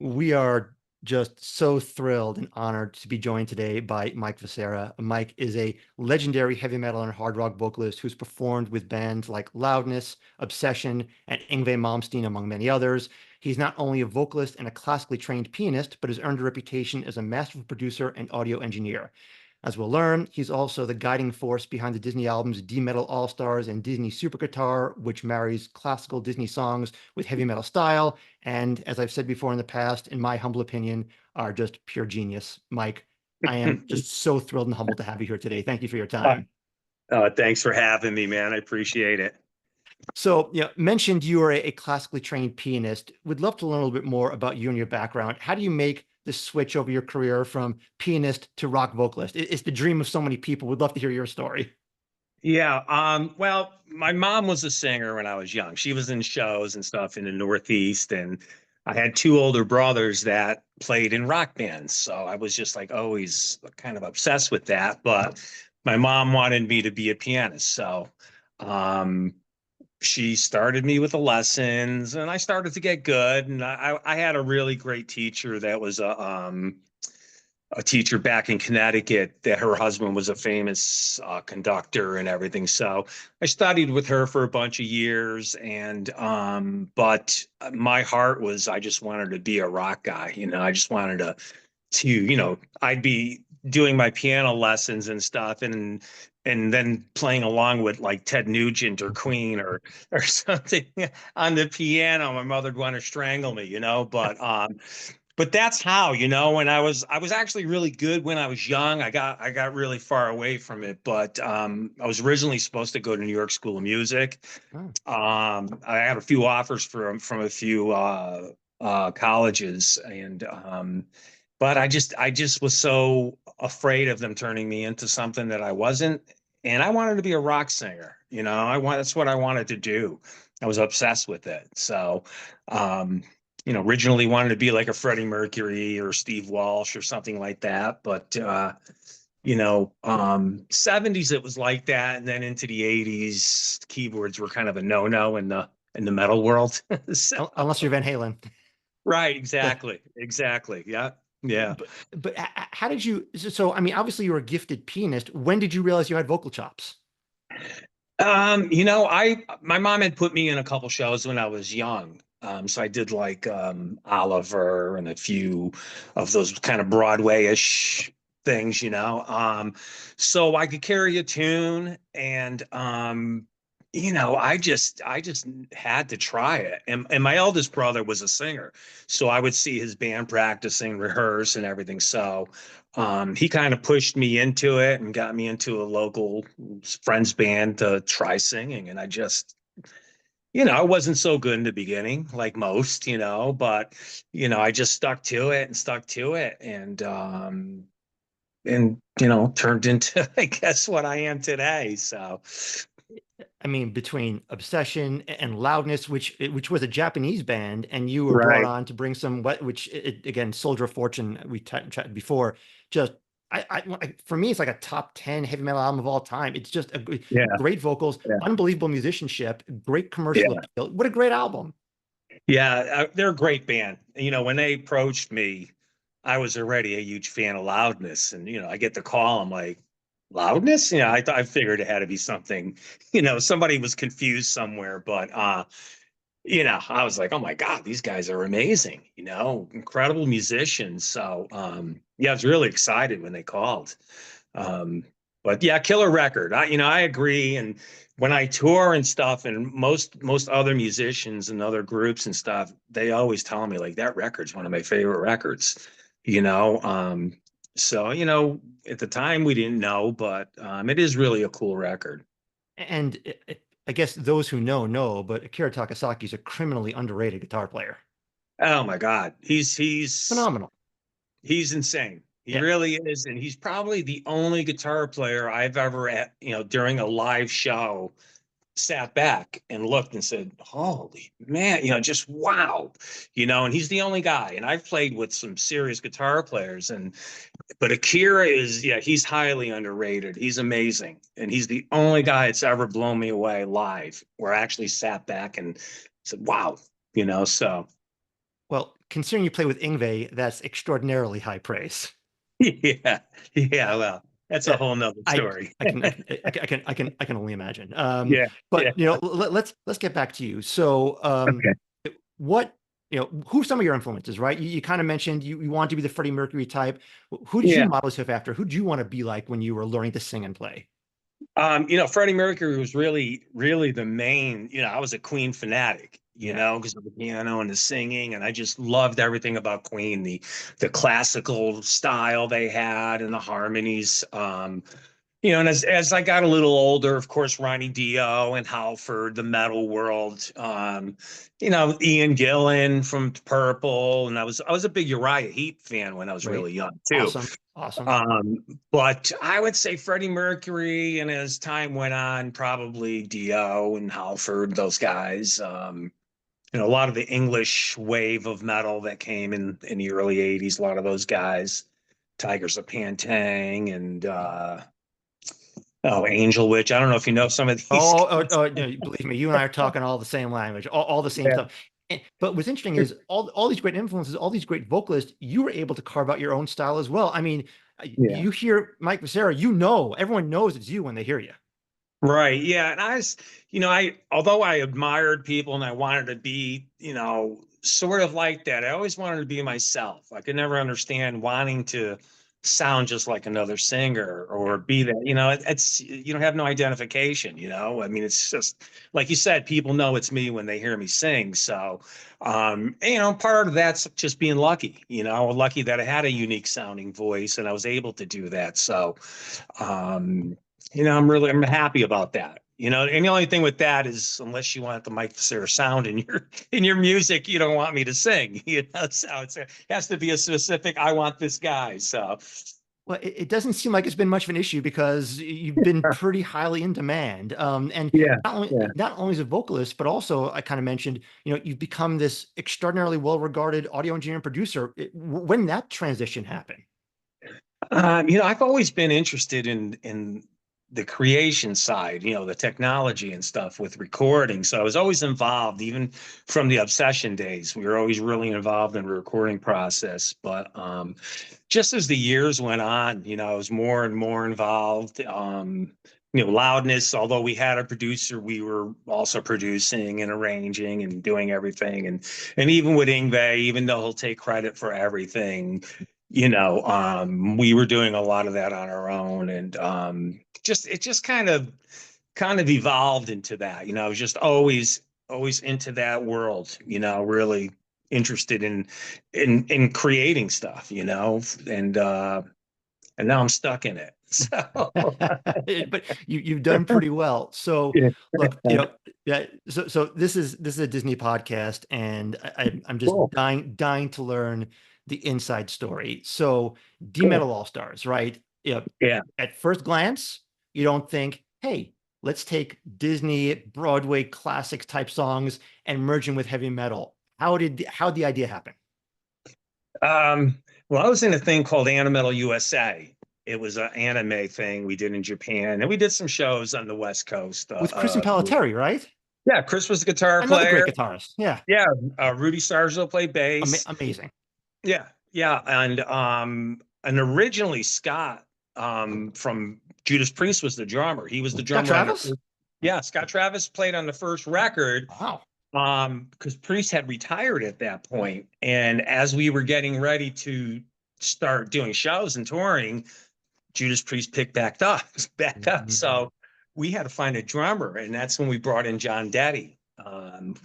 We are just so thrilled and honored to be joined today by Mike Vescera. Mike is a legendary heavy metal and hard rock vocalist who's performed with bands like Loudness, Obsession, and Yngwie Malmsteen, among many others. He's not only a vocalist and a classically trained pianist, but has earned a reputation as a masterful producer and audio engineer. As we'll learn, he's also the guiding force behind the Disney albums D-Metal All-Stars and Disney Super Guitar, which marries classical Disney songs with heavy metal style. And as I've said before in the past, in my humble opinion, are just pure genius. Mike, I am just so thrilled and humbled to have you here today. Thank you for your Uh, time. Thanks for having me, man. I appreciate it. So, mentioned you are a classically trained pianist. Would love to learn a little bit more about you and your background. How do you make the switch over your career from pianist to rock vocalist? It's the dream of so many people. Would love to hear your story. Yeah, well, my mom was a singer when I was young. She was in shows and stuff in the Northeast, and I had two older brothers that played in rock bands. So I was just like always kind of obsessed with that. But my mom wanted me to be a pianist. So um, she started me with the lessons, and I started to get good. And I had a really great teacher that was a teacher back in Connecticut, that her husband was a famous conductor and everything. So I studied with her for a bunch of years, and but my heart was, I just wanted to be a rock guy. I just wanted to I'd be doing my piano lessons and stuff, and then playing along with like Ted Nugent or Queen or something on the piano. My mother'd want to strangle me, but that's how, and I was actually really good when I was young. I got really far away from it, but I was originally supposed to go to New York School of Music. Oh. I had a few offers from a few colleges, and but I just was so afraid of them turning me into something that I wasn't, and I wanted to be a rock singer. That's what I wanted to do. I was obsessed with it. So um originally wanted to be like a Freddie Mercury or Steve Walsh or something like that. But 70s it was like that, and then into the 80s, keyboards were kind of a no-no in the metal world. So, Unless you're Van Halen. right, exactly. Yeah, yeah. But how did you? So, I mean, obviously you're a gifted pianist. When did you realize you had vocal chops? I my mom had put me in a couple shows when I was young. So I did like Oliver and a few of those kind of Broadway-ish things. So I could carry a tune, and I just had to try it. And my eldest brother was a singer, so I would see his band practicing, rehearse, and everything. So he kind of pushed me into it and got me into a local friend's band to try singing. And I wasn't so good in the beginning, like most, but I just stuck to it and stuck to it, and turned into, I guess, what I am today. So I mean, between Obsession and Loudness, which was a Japanese band, and you were brought right. on to bring some which again, Soldier of Fortune, we chatted before. Just for me, it's like a top 10 heavy metal album of all time. It's just Yeah. great vocals, Yeah. unbelievable musicianship, great commercial Yeah. appeal. What a great album! Yeah. They're a great band. When they approached me, I was already a huge fan of Loudness. And, I get the call. I'm like, Loudness? Yeah, I figured it had to be something, somebody was confused somewhere. But, I was like, oh my God, these guys are amazing, incredible musicians. So, yeah, I was really excited when they called. Um, but yeah, killer record. I agree. And when I tour and stuff, and most other musicians and other groups and stuff, they always tell me like that record's one of my favorite records. You know, so at the time we didn't know, but it is really a cool record. And I guess those who know, but Akira Takasaki is a criminally underrated guitar player. Oh my God, he's Phenomenal. he's insane. He Yeah. really is, and he's probably the only guitar player I've ever during a live show sat back and looked and said, "Holy man, just wow." And he's the only guy. And I've played with some serious guitar players, but Akira is, yeah, he's highly underrated. He's amazing. And he's the only guy that's ever blown me away live, where I actually sat back and said, "Wow." So Well, considering you play with Ingve, that's extraordinarily high praise. Yeah, yeah. Well, that's a Uh, whole nother I story. I can only imagine. Yeah, yeah. But let's get back to you. So, Okay. what who's some of your influences, right? You kind of mentioned you want to be the Freddie Mercury type. Who did you Yeah. model yourself after? Who did you want to be like when you were learning to sing and play? Freddie Mercury was really, really the main, I was a Queen fanatic, Yeah. because of the piano and the singing, and I just loved everything about Queen, the classical style they had and the harmonies. And as I got a little older, of course, Ronnie Dio and Halford, the metal world, Ian Gillan from Purple, and I was a big Uriah Heep fan when I was Great. really young too. Awesome. Awesome. But I would say Freddie Mercury, and as time went on, probably Dio and Halford, those guys. A lot of the English wave of metal that came in the early '80s, a lot of those guys, Tigers of Pantang and Angel Witch. I don't know if you know some of these guys. No, believe me, you and I are talking all the same language, all the same Yeah, stuff. But what's interesting is all these great influences, all these great vocalists, you were able to carve out your own style as well. I mean, yeah. you hear Mike Vescera, everyone knows it's you when they hear you. Right. Yeah. And although I admired people and I wanted to be, sort of like that, I always wanted to be myself. I could never understand wanting to sound just like another singer or Yeah. be that, it's, you don't have no identification, I mean, it's just, like you said, people know it's me when they hear me sing. So, part of that's just being lucky, lucky that I had a unique sounding voice and I was able to do that. So, um, I'm happy about that. And the only thing with that is unless you want the Mike Vescera sound in your music, you don't want me to sing. So it has to be a specific. I want this guy. So Well, it doesn't seem like it's been much of an issue because you've been pretty highly in demand. And yeah, yeah. not only as a vocalist, but also I kind of mentioned, you've become this extraordinarily well-regarded audio engineer and producer. When that transition happened? I've always been interested in the creation side, the technology and stuff with recording. So I was always involved, even from the Obsession days. We were always really involved in the recording process. But just as the years went on, I was more and more involved. Loudness, although we had a producer, we were also producing and arranging and doing everything. And even with Ingve, even though he'll take credit for everything, we were doing a lot of that on our own, and it just kind of evolved into that. I was just always into that world. Really interested in creating stuff. And now I'm stuck in it. So But you've done pretty well. So yeah, look, yeah. So this is a Disney podcast, and I'm just cool, dying to learn the inside story. So D cool, Metal All Stars, right? Yeah. yeah. At first glance, you don't think, hey, let's take Disney Broadway classics type songs and merge them with heavy metal. How the idea happen? Well, I was in a thing called Animetal USA. It was an anime thing we did in Japan, and we did some shows on the West Coast. With Kristen Pelletieri, right? Yeah, Chris was the guitar Another great player. guitarist. Yeah. Yeah, Rudy Sarzo played bass. Amazing. Yeah, yeah, and originally Scott from Judas Priest was the drummer. He was the Scott drummer on the Travis? first, yeah. Scott Travis played on the first record Wow. because Priest had retired at that point, and as we were getting ready to start doing shows and touring, Judas Priest picked back up. Mhm. So we had to find a drummer, and that's when we brought in John Detty,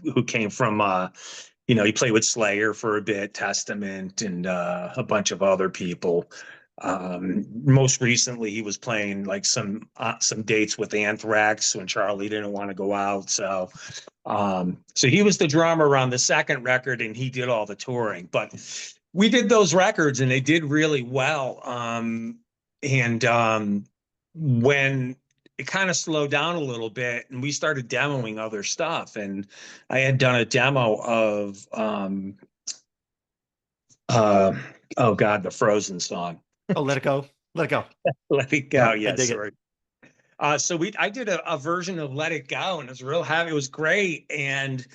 who came from he played with Slayer for a bit, Testament, and a bunch of other people. Most recently, he was playing like some dates with Anthrax when Charlie didn't want to go out. So he was the drummer on the second record, and he did all the touring. But we did those records, and they did really well. And when it kind of slowed down a little bit and we started demoing other stuff, and I had done a demo of uh oh god, the Frozen song. Oh, let it go. Let it go. Let It Yeah, Go. I Yes, dig it. sorry. So I did a version of Let It Go, and it was real happy. It was great. And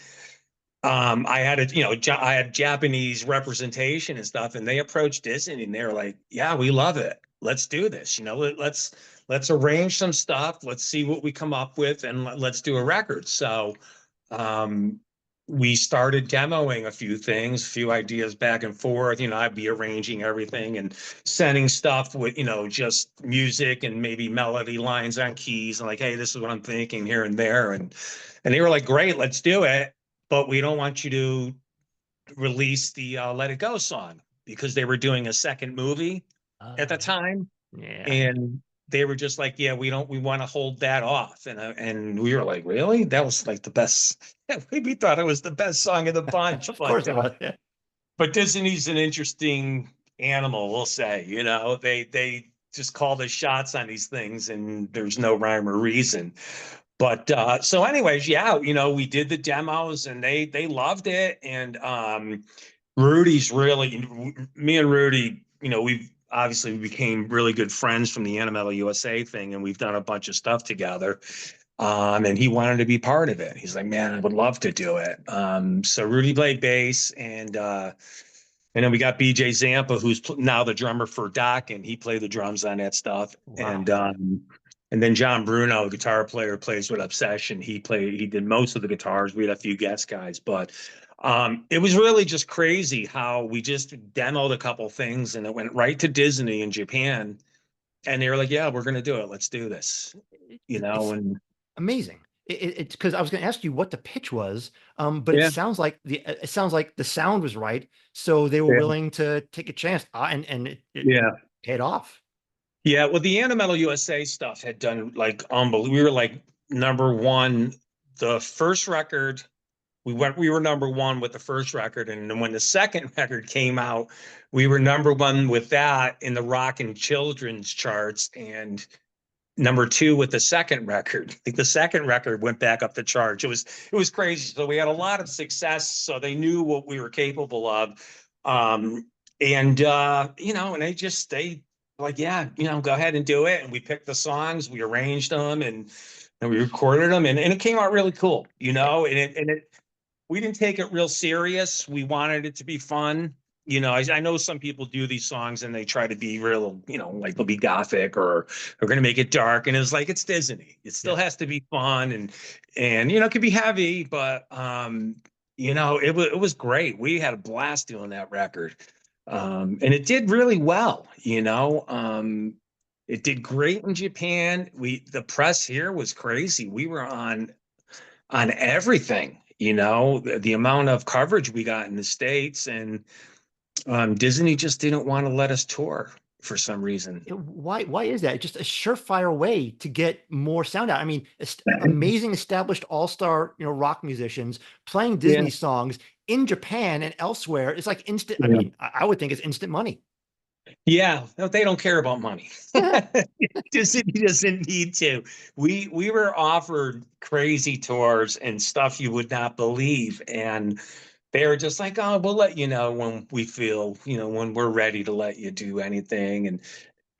I had a, I had Japanese representation and stuff, and they approached Disney and they were like, "Yeah, we love it. Let's do this. Let's arrange some stuff. Let's see what we come up with, and let's do a record." So, um, we started demoing a few things, a few ideas back and forth. I'd be arranging everything and sending stuff with, just music and maybe melody lines on keys, and like, "Hey, this is what I'm thinking here and there," and they were like, "Great, let's do it, but we don't want you to release the Let It Go song," because they were doing a second movie at the Uh, time. yeah. And they were just like, "Yeah, we want to hold that off." And we were like, "Really?" That was like the best. We thought it was the best song of the bunch. Of course it was. Yeah. But Disney's an interesting animal, we'll say. They just call the shots on these things, and there's no rhyme or reason. But so, anyways, yeah, we did the demos, and they loved it. And Rudy's really, me and Rudy, we've obviously became really good friends from the Animal USA thing, and we've done a bunch of stuff together. And he wanted to be part of it. He's like, "Man, I would love to do it." So Rudy played bass, and then we got BJ Zampa, who's now the drummer for Doc, and he played the drums on that stuff. Wow. And then John Bruno, guitar player, plays with Obsession. He did most of the guitars. We had a few guest guys, but it was really just crazy how we just demoed a couple things, and it went right to Disney in Japan, and they were like, "Yeah, we're going to do it. Let's do this." It's And amazing. It's because I was going to ask you what the pitch was, but yeah, it sounds like the sound was right, so they were yeah, willing to take a chance, and it yeah. paid off. Yeah, well, the Animal USA stuff had done like unbelievable. We were like number one. The first record, we were number one with the first record, and then when the second record came out, we were number one with that in the rock and children's charts, and number two with the second record. I think the second record went back up the charts. It was crazy. So we had a lot of success. So they knew what we were capable of. And they like, "Yeah, go ahead and do it." And we picked the songs, we arranged them, and we recorded them, and it came out really cool, and we didn't take it real serious. We wanted it to be fun. I know some people do these songs and they try to be real, like they'll be gothic or they're going to make it dark. And it's like, it's Disney. It still Yeah. has to be fun and it could be heavy, but it was great. We had a blast doing that record. And it did really well. It did great in Japan. The press here was crazy. We were on everything, the amount of coverage we got in the States, and Disney just didn't want to let us tour for some reason. Why is that? Just a surefire way to get more sound out. I mean, amazing established all-star, rock musicians playing Yeah, Disney songs in Japan and elsewhere. It's like instant. I yeah, mean, I would think it's instant money. yeah. No, they don't care about money. Disney doesn't need to. We were offered crazy tours and stuff you would not believe, and they were just like, "Oh, we'll let you know when we feel, when we're ready to let you do anything."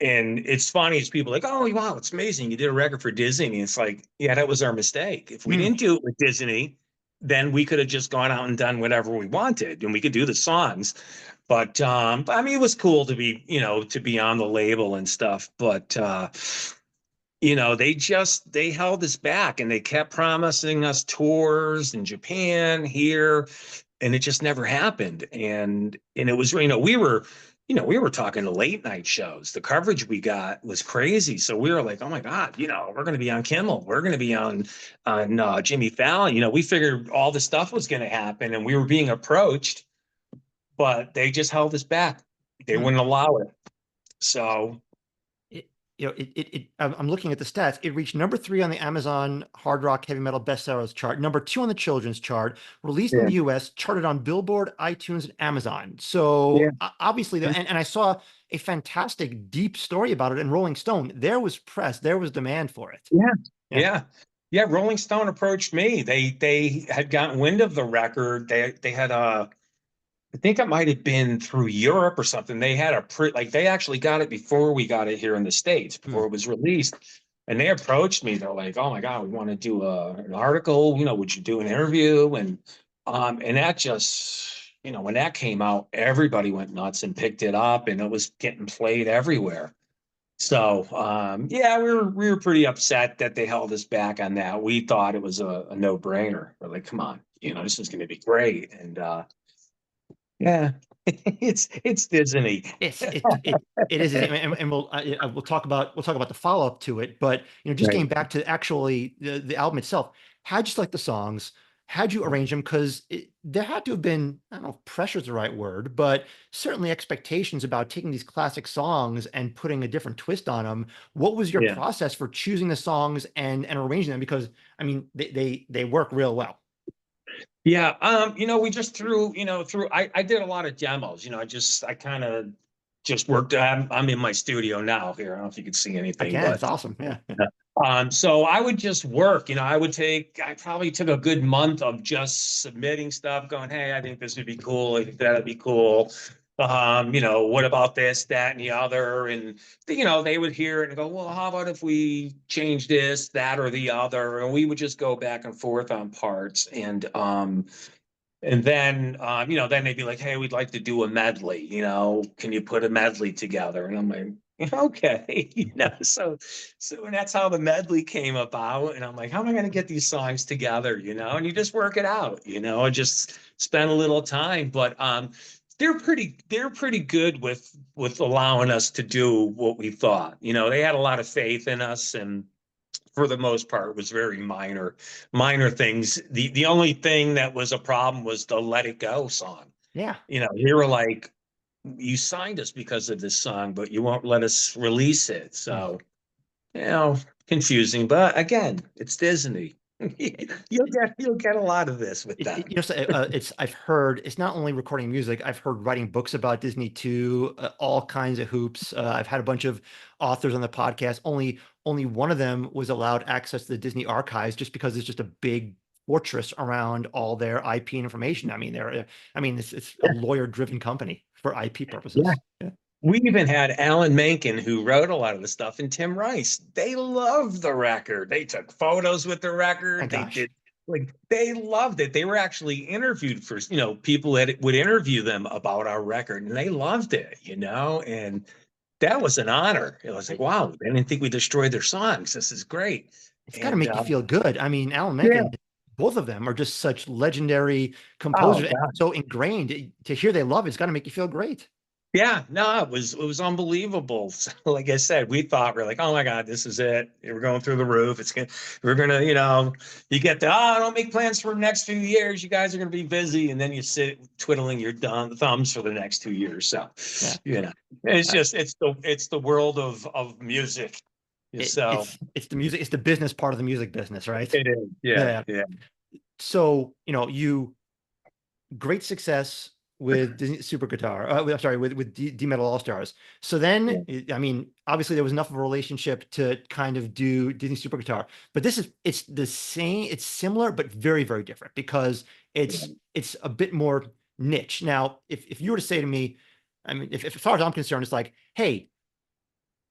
And it's funny, as people are like, "Oh, wow, it's amazing. You did a record for Disney." And it's like, yeah, that was our mistake. If we Hmm. didn't do it with Disney, then we could have just gone out and done whatever we wanted and we could do the songs. But I mean, it was cool to be on the label and stuff. But they held us back and they kept promising us tours in Japan, here, and it just never happened. And it was, we were talking to late night shows. The coverage we got was crazy. So we were like, "Oh my God, we're going to be on Kimmel. We're going to be on Jimmy Fallon." We figured all this stuff was going to happen and we were being approached, but they just held us back. They Hmm. wouldn't allow it. So It, I'm looking at the stats. It reached number 3 on the Amazon Hard Rock Heavy Metal Bestsellers chart, number 2 on the Children's chart, released in yeah, the U.S., charted on Billboard, iTunes, and Amazon. yeah, So obviously, and I saw a fantastic deep story about it in Rolling Stone. There was press, there was demand for it. yeah, Yeah. yeah. Yeah, Rolling Stone approached me. They had gotten wind of the record. They had I think it might have been through Europe or something. They had like they actually got it before we got it here in the States, Hmm. before it was released. And they approached me. They're like, "Oh my God, we want to do an article. Would you do an interview?" And that just, when that came out, everybody went nuts and picked it up, and it was getting played everywhere. So, yeah, we were pretty upset that they held us back on that. We thought it was a no-brainer. We're like, come on, this is going to be great. And yeah, it's Disney. It's it is, and we'll talk about the follow up to it. But just Right. getting back to actually the album itself, how'd you select the songs? How'd you arrange them? Because there had to have been, I don't know if pressure is the right word, but certainly expectations about taking these classic songs and putting a different twist on them. What was your Yeah. process for choosing the songs and arranging them? Because I mean, they work real well. Yeah, we just I did a lot of demos, I kind of just worked. I'm in my studio now here. I don't know if you can see anything, Again, it's but awesome. Yeah. so I would just work, I probably took a good month of just submitting stuff, going, hey, I think this would be cool. I think that'd be cool. What about this, that, and the other? And, they would hear it and go, well, how about if we change this, that, or the other? And we would just go back and forth on parts. And then they'd be like, hey, we'd like to do a medley, can you put a medley together? And I'm like, okay, and that's how the medley came about. And I'm like, how am I going to get these songs together, and you just work it out, and just spend a little time. But they're pretty good with allowing us to do what we thought. They had a lot of faith in us, and for the most part, it was very minor things. The only thing that was a problem was the Let It Go song. Yeah. They were like, you signed us because of this song, but you won't let us release it. So, you know, confusing. But again, it's Disney. You'll get a lot of this with them. So, it's I've heard it's not only recording music. I've heard writing books about Disney too. All kinds of hoops. I've had a bunch of authors on the podcast. Only one of them was allowed access to the Disney archives just because it's just a big fortress around all their IP and information. I mean, it's a lawyer-driven company for IP Yeah. purposes. Yeah. We even had Alan Menken, who wrote a lot of the stuff, and Tim Rice. They loved the record. They took photos with the My record. They gosh. did, like, they loved it. They were actually interviewed for, people that would interview them about our record, and they loved it. And that was an honor. It was like, wow, they didn't think we destroyed their songs. This is great. It's got to And make you feel good. I mean, Alan yeah, Menken, both of them are just such legendary oh composers and God. so ingrained. To hear they love it's got to make you feel great. Yeah, no, it was unbelievable. So, like I said, we're like, oh my God, this is it. We're going through the roof. We're gonna, you get the, don't make plans for the next few years. You guys are gonna be busy, and then you sit twiddling your thumbs for the next 2 years. So, Yeah. you know, it's Uh, just it's the world of music. So it's the music, it's the business part of the music business, right? it is. Yeah, Yeah. yeah, So, you great success with Disney Super Guitar. I'm sorry, with D Metal All Stars. So then, yeah, I mean, obviously there was enough of a relationship to kind of do Disney Super Guitar. But it's the same, it's similar, but very, very different because yeah. it's a bit more niche. Now, if you were to say to me, I mean, if as far as I'm concerned, it's like, hey,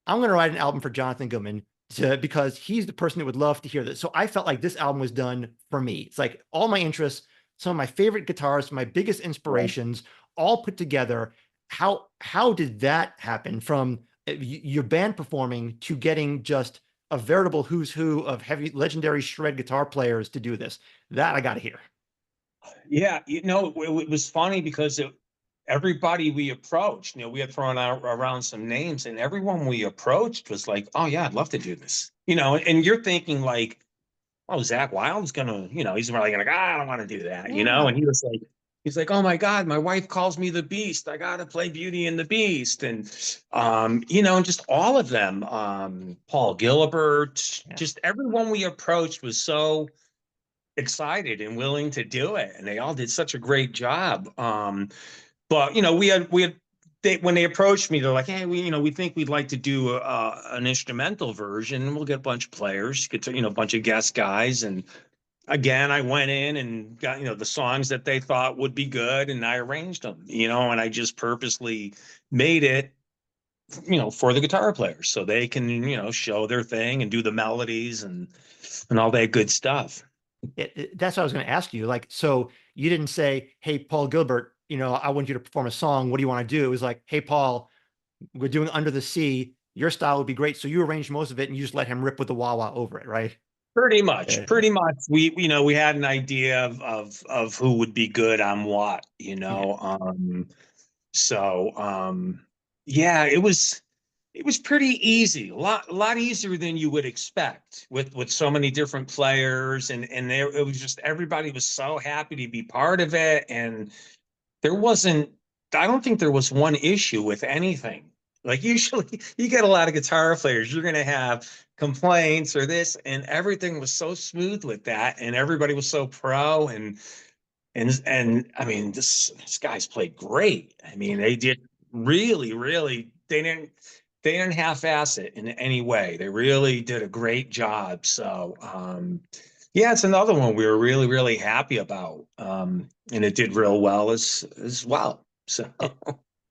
I'm going to write an album for Jonathan Goodman because he's the person that would love to hear this. So I felt like this album was done for me. It's like all my interests, some of my favorite guitars, my biggest Right. inspirations, all put together. How did that happen from your band performing to getting just a veritable who's who of heavy legendary shred guitar players to do this? That I got to hear. Yeah, it was funny because everybody we approached, we had thrown out around some names, and everyone we approached was like, "Oh yeah, I'd love to do this." And you're thinking like, "Oh, Zach Wild's gonna, he's really gonna, I don't want to do that," Yeah. and he's like, "Oh my God, my wife calls me the Beast. I gotta play Beauty and the Beast," and and just all of them, Paul Gilbert, Yeah. just everyone we approached was so excited and willing to do it, and they all did such a great job. But we had when they approached me, they're like, "Hey, we think we'd like to do an instrumental version, and we'll get a bunch of players, get to, a bunch of guest guys." And again, I went in and got the songs that they thought would be good, and I arranged them, and I just purposely made it, for the guitar players so they can show their thing and do the melodies and all that good stuff. That's what I was going to ask you. Like, so You didn't say, "Hey, Paul Gilbert, I want you to perform a song. What do you want to do?" It was like, "Hey, Paul, we're doing Under the Sea. Your style would be great." So you arranged most of it and you just let him rip with the wah wah over it, right? Pretty much, Yeah. pretty much. We had an idea of who would be good on what, Yeah. So yeah, it was pretty easy, a lot easier than you would expect with so many different players, and there it was just everybody was so happy to be part of it, and there wasn't, I don't think there was one issue with anything. Like usually you get a lot of guitar players, you're gonna have complaints or this, and everything was so smooth with that, and everybody was so pro, and I mean this guys played great. I mean, they did really, really, they didn't half-ass it in any way. They really did a great job. So yeah, it's another one we were really, really happy about. And it did real well as well. So It,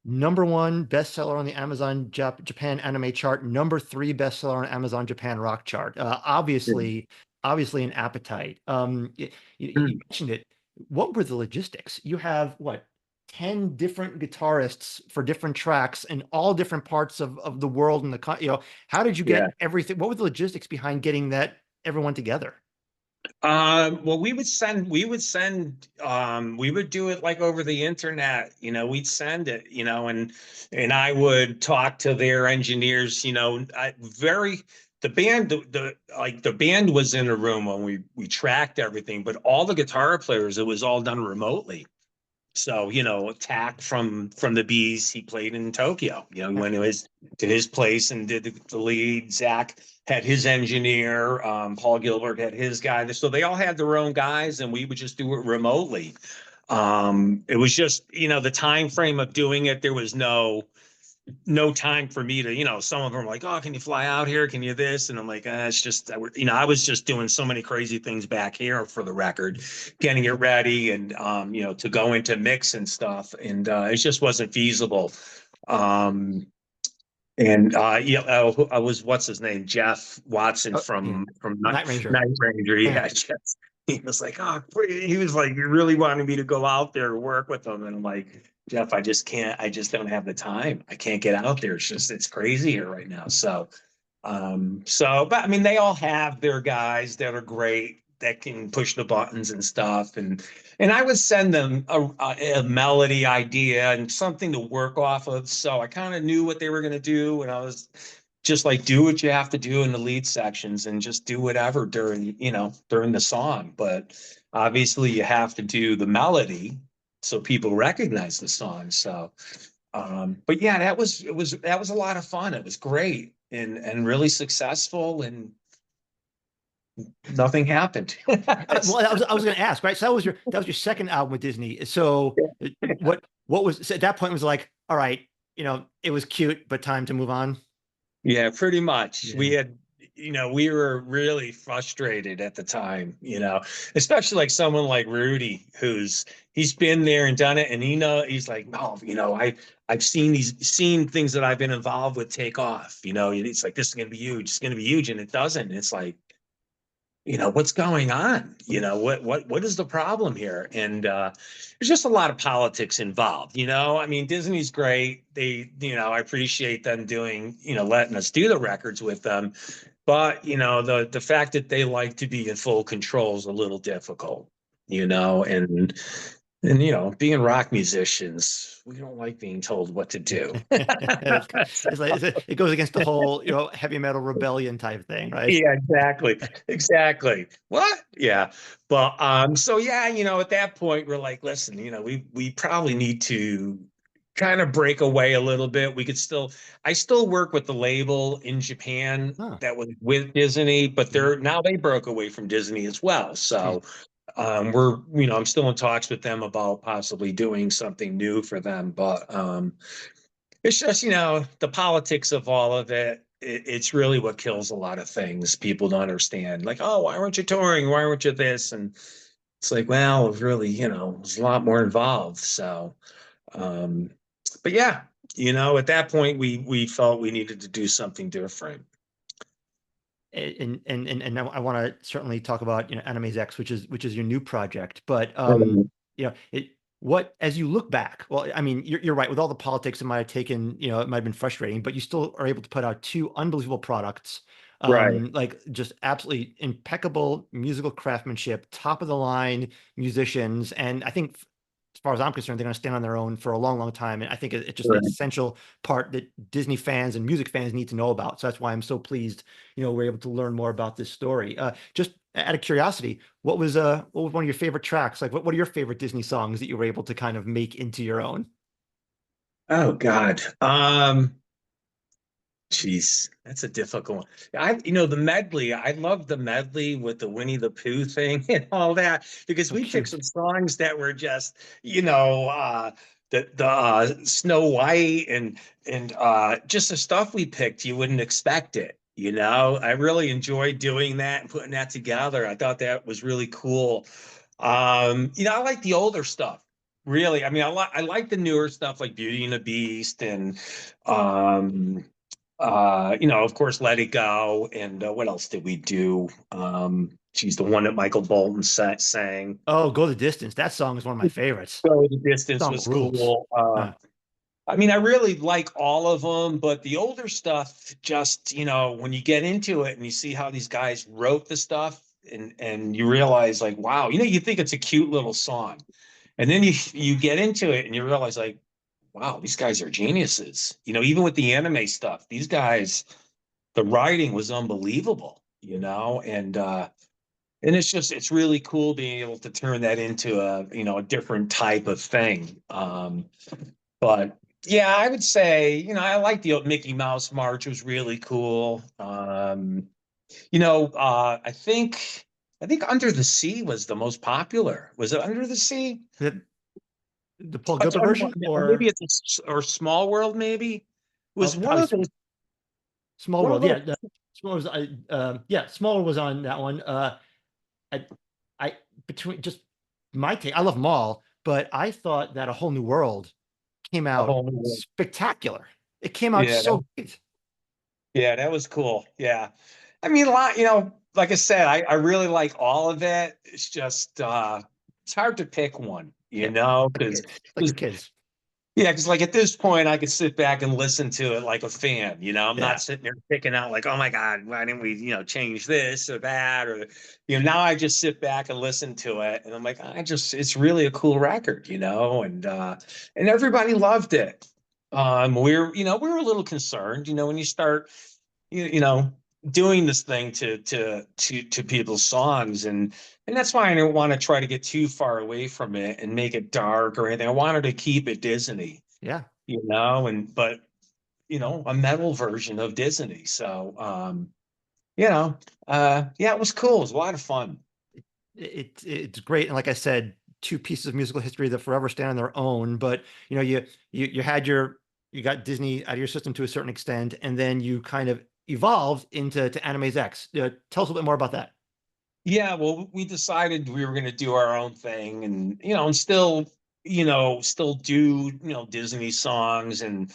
number one bestseller on the Amazon Japan anime chart, number three bestseller on Amazon Japan rock chart. Obviously an appetite. You mentioned it. What were the logistics? You have what, 10 different guitarists for different tracks in all different parts of the world and how did you yeah. get everything? What were the logistics behind getting that everyone together? Well, we would do it like over the internet, we'd send it, and I would talk to their engineers, the band, the band was in a room when we tracked everything, but all the guitar players, it was all done remotely. So, Tack from the Bees, he played in Tokyo. He went to his place and did the lead. Zach had his engineer. Paul Gilbert had his guy. So they all had their own guys, and we would just do it remotely. It was just, the time frame of doing it. There was no time for me to, some of them were like, "Oh, can you fly out here? Can you this?" And I'm like, it's just, I was just doing so many crazy things back here for the record, getting it ready and, to go into mix and stuff. And it just wasn't feasible. Um, and yeah, I was, what's his name? Jeff Watson Oh, yeah. from Night Ranger. Night Ranger. Yeah. Yeah, Jeff. He was like, "Oh," he was like, "You really wanted me to go out there and work with them," and I'm like, "Jeff, I just can't. I just don't have the time. I can't get out there. It's crazy here right now." But I mean, they all have their guys that are great that can push the buttons and stuff, and I would send them a melody idea and something to work off of. So I kind of knew what they were going to do, and I was just like, do what you have to do in the lead sections and just do whatever during the song. But obviously you have to do the melody so people recognize the song. So but yeah, that was a lot of fun. It was great and really successful, and nothing happened. Well, I was going to ask, right? So that was your second album with Disney. So what was so at that point was like, all right, it was cute, but time to move on. Yeah, pretty much. Yeah. We were really frustrated at the time, especially like someone like Rudy, he's been there and done it. And he's like, "No, I've seen things that I've been involved with take off, it's like, this is going to be huge. It's going to be huge. And it doesn't. It's like, what's going on? What is the problem here? And there's just a lot of politics involved. I mean, Disney's great. I appreciate them doing, letting us do the records with them. But the fact that they like to be in full control is a little difficult, and being rock musicians, we don't like being told what to do. It goes against the whole, heavy metal rebellion type thing, right? Yeah, exactly. Exactly. What? Yeah. But so yeah, at that point we're like, listen, we probably need to kind of break away a little bit. I still work with the label in Japan Huh. that was with Disney, but they broke away from Disney as well. Hmm. So I'm still in talks with them about possibly doing something new for them. But it's just, the politics of all of it. It's really what kills a lot of things. People don't understand. Like, "Oh, why weren't you touring? Why weren't you this?" And it's like, well, it really, there's a lot more involved. So, um, but yeah, at that point, we felt we needed to do something different. And I want to certainly talk about, Animes X, which is your new project. But What, as you look back, well, I mean, you're right. With all the politics, it might have taken, it might have been frustrating, but you still are able to put out two unbelievable products, Right. like just absolutely impeccable musical craftsmanship, top of the line musicians. And I think, as far as I'm concerned, they're going to stand on their own for a long, long time. And I think it's just an Right. essential part that Disney fans and music fans need to know about. So that's why I'm so pleased, we're able to learn more about this story. Just out of curiosity, what was one of your favorite tracks? Like what are your favorite Disney songs that you were able to kind of make into your own? Oh God. Jeez, that's a difficult one. The medley, I love the medley with the Winnie the Pooh thing and all that because So we picked cute. some songs that were just, the Snow White and just the stuff we picked, you wouldn't expect it. I really enjoyed doing that and putting that together. I thought that was really cool. I like the older stuff. Really, I mean, I like the newer stuff like Beauty and the Beast and um of course, Let It Go. And what else did we do? She's the one that Michael Bolton sang. Oh, Go the Distance. That song is one of my favorites. So the Distance Song was rules. cool. Uh, I mean, I really like all of them, but the older stuff, just, when you get into it and you see how these guys wrote the stuff and you realize like, wow, you think it's a cute little song. And then you get into it and you realize like, wow, these guys are geniuses. Even with the anime stuff, these guys, the writing was unbelievable, and it's really cool being able to turn that into a different type of thing. But yeah, I would say, I like the old Mickey Mouse March was really cool. I think Under the Sea was the most popular. Was it Under the Sea? the Paul Gilbert version Or maybe or or Small World, maybe. It was one probably of those Small one of World. those Yeah, Small was yeah, Small World was on that one. I, I between just my take, I love them all, but I thought that A Whole New World came a out whole new world. spectacular. It came out Yeah, so great. yeah, that was cool. Yeah. I mean, like I said, I really like all of it. It's just it's hard to pick one, Yeah, like because kids, like your kids. yeah, because like at this point I could sit back and listen to it like a fan, I'm not Yeah, sitting there picking out like, oh my God, why didn't we, change this or that? Or, now I just sit back and listen to it and I'm like, it's really a cool record, and everybody loved it. We were a little concerned, when you start you know doing this thing to people's songs, and that's why I didn't want to try to get too far away from it and make it dark or anything. I wanted to keep it Disney, yeah. and but a metal version of Disney. So you know yeah, it was cool. It was a lot of fun. It's great, and like I said, two pieces of musical history that forever stand on their own. But you had you got Disney out of your system to a certain extent, and then you kind of evolved into Anime's X. Tell us a little bit more about that. Yeah, well, we decided we were going to do our own thing, and still do Disney songs, and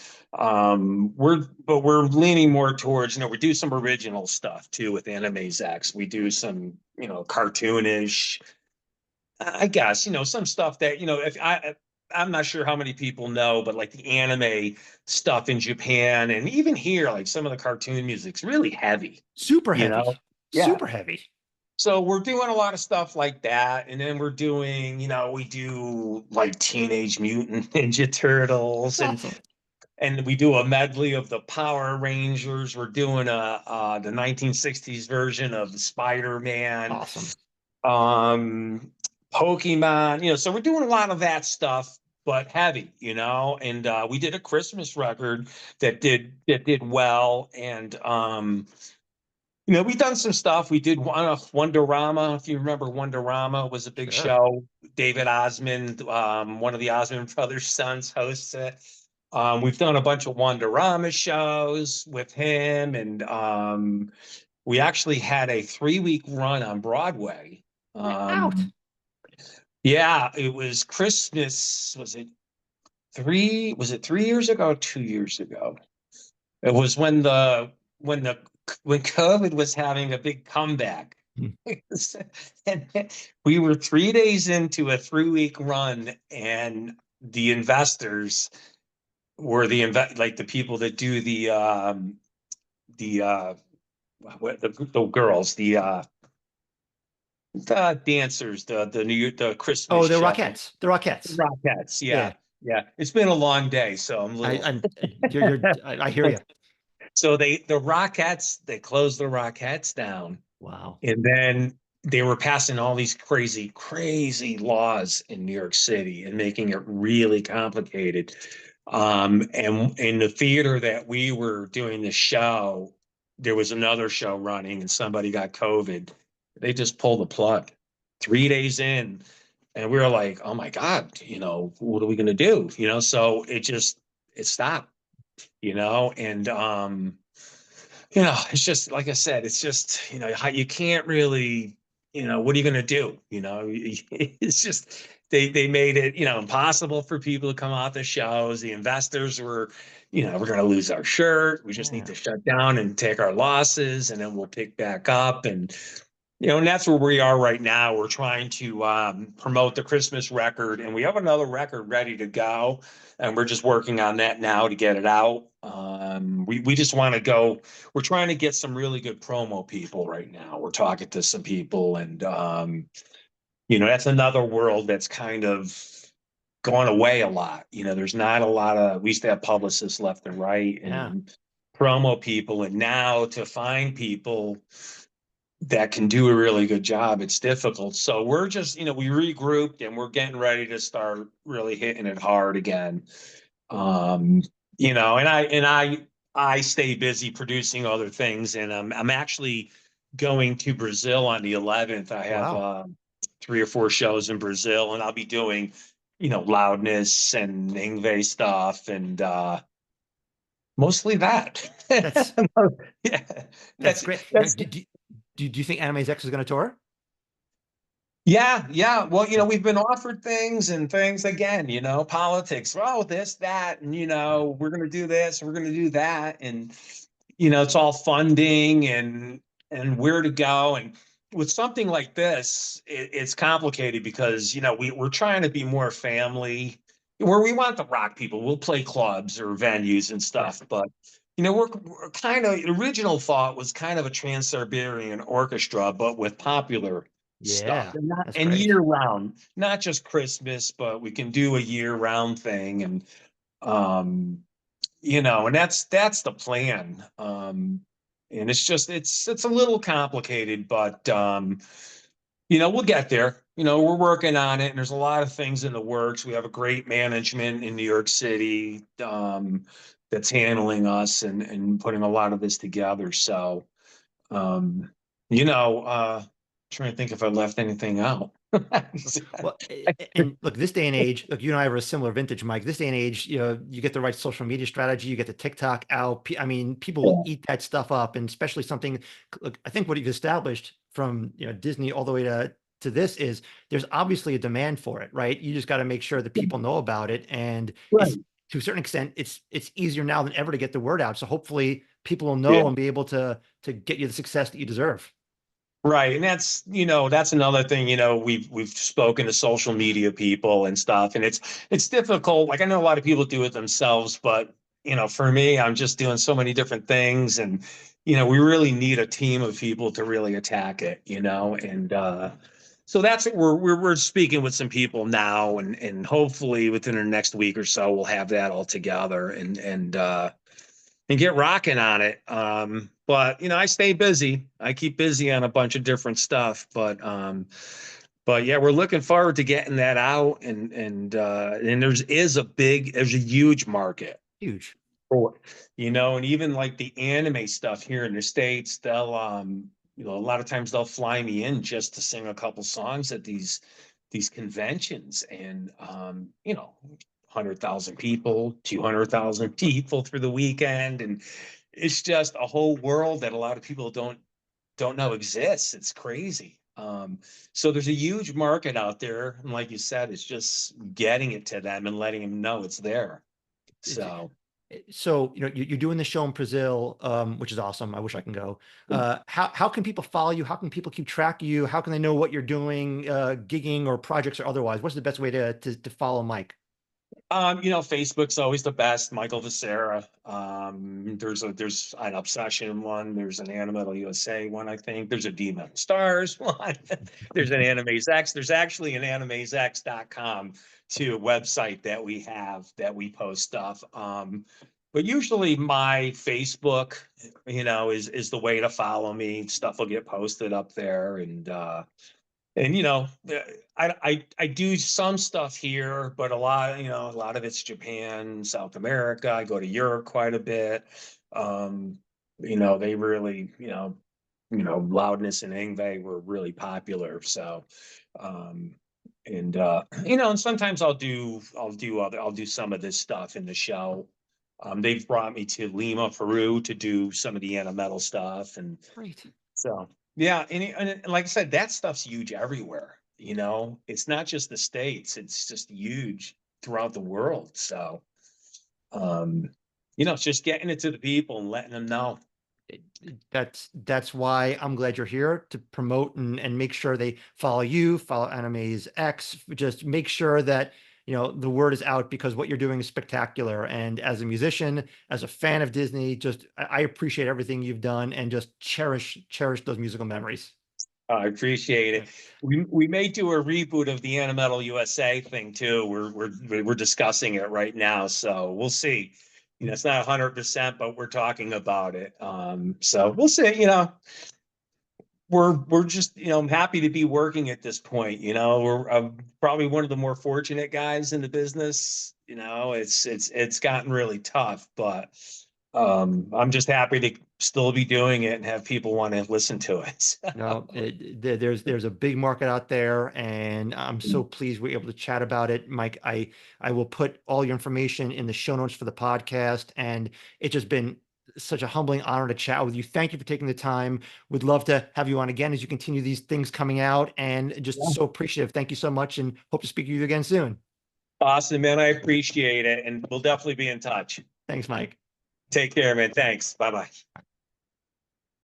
we're leaning more towards we do some original stuff too with Anime X. We do some cartoonish, I guess some stuff that if I'm not sure how many people know, but like the anime stuff in Japan and even here, like some of the cartoon music's really heavy, Super you know. heavy, Yeah, super heavy. so we're doing a lot of stuff like that, and then we're doing, we do like Teenage Mutant Ninja Turtles, and Awesome, we do a medley of the Power Rangers. We're doing the 1960s version of Spider-Man, awesome. um, Pokemon. So we're doing a lot of that stuff, but heavy, and we did a Christmas record that did well, and we've done some stuff. We did Wonderama. If you remember, Wonderama was a big Sure. show. David Osmond, one of the Osmond brothers' sons, hosts it. We've done a bunch of Wonderama shows with him, and we actually had a 3-week run on Broadway. Get out. Yeah, it was Christmas. Was it 3 years ago? 2 years ago? It was when COVID was having a big comeback. Hmm. And we were 3 days into a 3 week run, and the investors were like the people that do the the girls, the dancers, the Christmas Oh, the show. Rockettes. The Rockettes. Rockettes, Yeah. yeah. Yeah. It's been a long day, so I'm a I, little. I'm, I hear you. So the Rockettes, they closed the Rockettes down. Wow. And then they were passing all these crazy, crazy laws in New York City and making it really complicated. And in the theater that we were doing the show, there was another show running and somebody got COVID. They just pulled the plug 3 days in. And we were like, oh my God, what are we going to do? So it stopped, and it's just like I said, it's just, you can't really, what are you going to do? It's just they made it, impossible for people to come out the shows. The investors were, we're going to lose our shirt. We just need Yeah. to shut down and take our losses, and then we'll pick back up. And that's where we are right now. We're trying to promote the Christmas record, and we have another record ready to go, and we're just working on that now to get it out. We just want to go. We're trying to get some really good promo people right now. We're talking to some people, and that's another world that's kind of gone away a lot. There's not a lot of. We used to have publicists left and right, Yeah. and promo people, and now to find people that can do a really good job, it's difficult. So we're just, we regrouped and we're getting ready to start really hitting it hard again. Um, and I stay busy producing other things, and I'm actually going to Brazil on the 11th. I have Wow. 3 or 4 shows in Brazil, and I'll be doing, loudness and Ingve stuff, and mostly that. That's Yeah, that's that's great. Now, that's do you think Anime's X is going to tour? Yeah, yeah. Well, we've been offered things and things again, politics. Well, this, that, and we're gonna do this, we're gonna do that. And it's all funding and where to go. And with something like this, it's complicated because we're trying to be more family where we want the rock people. We'll play clubs or venues and Yeah. stuff, but we're kind of the original thought was kind of a Trans-Siberian orchestra, but with popular stuff Yeah. and not That's and great. year round, not just Christmas, but we can do a year round thing. And um and that's the plan. And it's a little complicated, but we'll get there. We're working on it, and there's a lot of things in the works. We have a great management in New York City that's handling us and putting a lot of this together. So um, trying to think if I left anything out. Well, and look, this day and age, look, you and I are a similar vintage, Mike. This day and age, you get the right social media strategy, you get the TikTok out. I mean, people will eat that stuff up, and especially something. Look, I think what you've established from Disney all the way to this is there's obviously a demand for it, right? You just got to make sure that people know about it, and it's Right. to a certain extent, it's easier now than ever to get the word out. So hopefully, people will Yeah. know and be able to get you the success that you deserve. Right. And that's another thing, we've spoken to social media people and stuff, and it's difficult. Like I know a lot of people do it themselves, but for me, I'm just doing so many different things, and we really need a team of people to really attack it, and so that's what we're speaking with some people now, and hopefully within the next week or so we'll have that all together and get rocking on it. But I stay busy. I keep busy on a bunch of different stuff. But yeah, we're looking forward to getting that out. And there's a huge market Huge. for it. And even like the anime stuff here in the States, they'll a lot of times they'll fly me in just to sing a couple songs at these conventions, and 100,000 people, 200,000 people through the weekend, and it's just a whole world that a lot of people don't know exists. It's crazy. So there's a huge market out there, and like you said, it's just getting it to them and letting them know it's there. It's So. So, you're doing the show in Brazil, which is awesome. I wish I can go. How can people follow you? How can people keep track of you? How can they know what you're doing, gigging or projects or otherwise? What's the best way to follow Mike? Facebook's always the best. Michael Vescera. There's an Obsession one. There's an Animal USA one. I think there's a Demon Stars one. There's an Anime's X. There's actually an animesx.com too, website that we have that we post stuff. But usually my Facebook, is the way to follow me. Stuff will get posted up there, and I do some stuff here, but a lot of it's Japan, South America. I go to Europe quite a bit. They really, Loudness and Ingve were really popular. So, um, and sometimes I'll do some of this stuff in the show. They've brought me to Lima, Peru to do some of the metal stuff, and Great. so yeah, and like I said, that stuff's huge everywhere. It's not just the States; it's just huge throughout the world. So, um, it's just getting it to the people and letting them know. That's why I'm glad you're here to promote and make sure they follow you, follow Anime's X, just make sure that the word is out because what you're doing is spectacular. And as a musician, as a fan of Disney, just I appreciate everything you've done and just cherish those musical memories. I appreciate it. We may do a reboot of the Animal USA thing too. We're discussing it right now, so we'll see. It's not 100%, but we're talking about it. So we'll see. We're just I'm happy to be working at this point. We're probably one of the more fortunate guys in the business. It's gotten really tough, but I'm just happy to still be doing it and have people want to listen to it. No, there's a big market out there, and I'm so pleased we're able to chat about it, Mike. I will put all your information in the show notes for the podcast, and it's just been such a humbling honor to chat with you. Thank you for taking the time. Would love to have you on again as you continue these things coming out, and just so appreciative. Thank you so much, and hope to speak to you again soon. Awesome, man. I appreciate it, and we'll definitely be in touch. Thanks, Mike. Take care, man. Thanks. Bye bye.